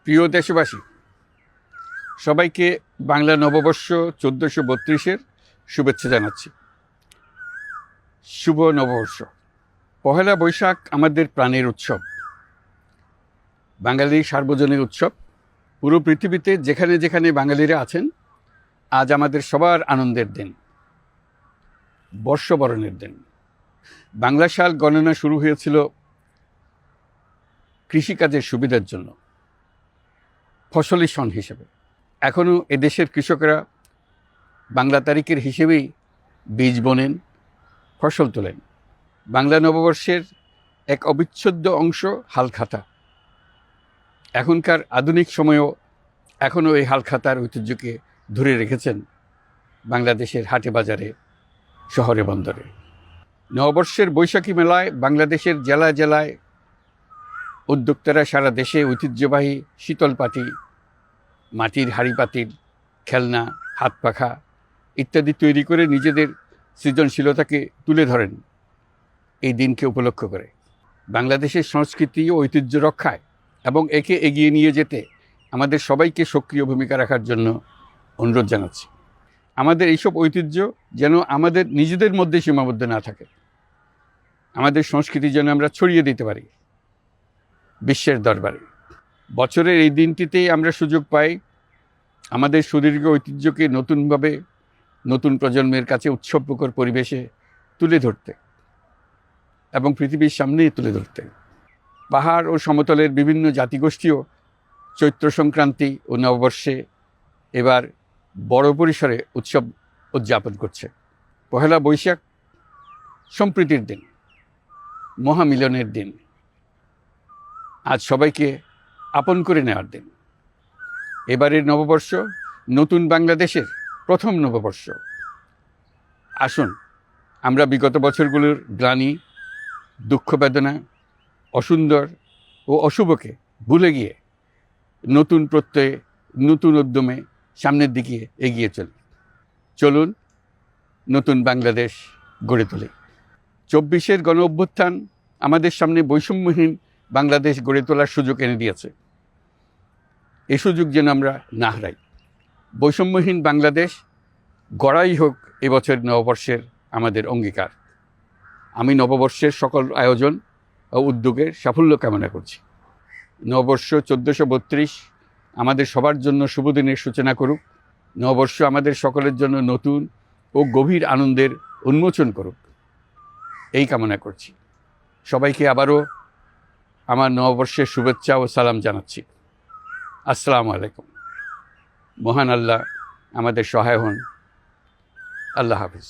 প্রিয় দেশবাসী, সবাইকে বাংলা নববর্ষ 1432-এর শুভেচ্ছা জানাচ্ছি। শুভ নববর্ষ। পহেলা বৈশাখ আমাদের প্রাণের উৎসব, বাঙালির সার্বজনীন উৎসব। পুরো পৃথিবীতে যেখানে যেখানে বাঙালিরা আছেন, আজ আমাদের সবার আনন্দের দিন, বর্ষবরণের দিন। বাংলা সাল গণনা শুরু হয়েছিল কৃষিকাজের সুবিধার জন্য, ফসলি সন হিসেবে। এখনও এদেশের কৃষকরা বাংলা তারিখের হিসেবেই বীজ বোনেন, ফসল তোলেন। বাংলা নববর্ষের এক অবিচ্ছেদ্য অংশ হালখাতা। এখনকার আধুনিক সময়েও এখনও এই হালখাতার ঐতিহ্যকে ধরে রেখেছেন বাংলাদেশের হাটে বাজারে, শহরে বন্দরে। নববর্ষের বৈশাখী মেলায় বাংলাদেশের জেলায় জেলায় উদ্যোক্তারা সারা দেশে ঐতিহ্যবাহী শীতল পাটি, মাটির হাঁড়ি পাতিল, খেলনা, হাত পাখা ইত্যাদি তৈরি করে নিজেদের সৃজনশীলতাকে তুলে ধরেন এই দিনকে উপলক্ষ করে। বাংলাদেশের সংস্কৃতি ও ঐতিহ্য রক্ষায় এবং একে এগিয়ে নিয়ে যেতে আমাদের সবাইকে সক্রিয় ভূমিকা রাখার জন্য অনুরোধ জানাচ্ছি। আমাদের এইসব ঐতিহ্য যেন আমাদের নিজেদের মধ্যে সীমাবদ্ধ না থাকে। আমাদের সংস্কৃতি যেন আমরা ছড়িয়ে দিতে পারি বিশ্বের দরবারে। বছরের এই দিনটিতেই আমরা সুযোগ পাই আমাদের সুদীর্ঘ ঐতিহ্যকে নতুনভাবে নতুন প্রজন্মের কাছে উৎসবমুখর পরিবেশে তুলে ধরতে এবং পৃথিবীর সামনেই তুলে ধরতে। পাহাড় ও সমতলের বিভিন্ন জাতিগোষ্ঠীও চৈত্র সংক্রান্তি ও নববর্ষে এবার বড় পরিসরে উৎসব উদযাপন করছে। পহেলা বৈশাখ সম্প্রীতির দিন, মহামিলনের দিন, আজ সবাইকে আপন করে নেওয়ার দিন। এবারের নববর্ষ নতুন বাংলাদেশের প্রথম নববর্ষ। আসুন আমরা বিগত বছরগুলোর গ্লানি, দুঃখ, বেদনা, অসুন্দর ও অশুভকে ভুলে গিয়ে নতুন প্রত্যয়ে, নতুন উদ্যমে সামনের দিকে এগিয়ে চলুন নতুন বাংলাদেশ গড়ে তুলি। 24-এর গণ অভ্যুত্থান আমাদের সামনে বৈষম্যহীন বাংলাদেশ গড়ে তোলার সুযোগ এনে দিয়েছে। এই সুযোগ যেন আমরা না হারাই। বৈষম্যহীন বাংলাদেশ গড়াই হোক এবছর নববর্ষের আমাদের অঙ্গীকার। আমি নববর্ষের সকল আয়োজন ও উদ্যোগের সাফল্য কামনা করছি। নববর্ষ 1432 আমাদের সবার জন্য শুভদিনের সূচনা করুক। নববর্ষ আমাদের সকলের জন্য নতুন ও গভীর আনন্দের উন্মোচন করুক, এই কামনা করছি। সবাইকে আবারও আমার নববর্ষের শুভেচ্ছা ও সালাম জানাচ্ছি। আসসালামু আলাইকুম। মহান আল্লাহ আমাদের সহায় হন। আল্লাহ হাফিজ।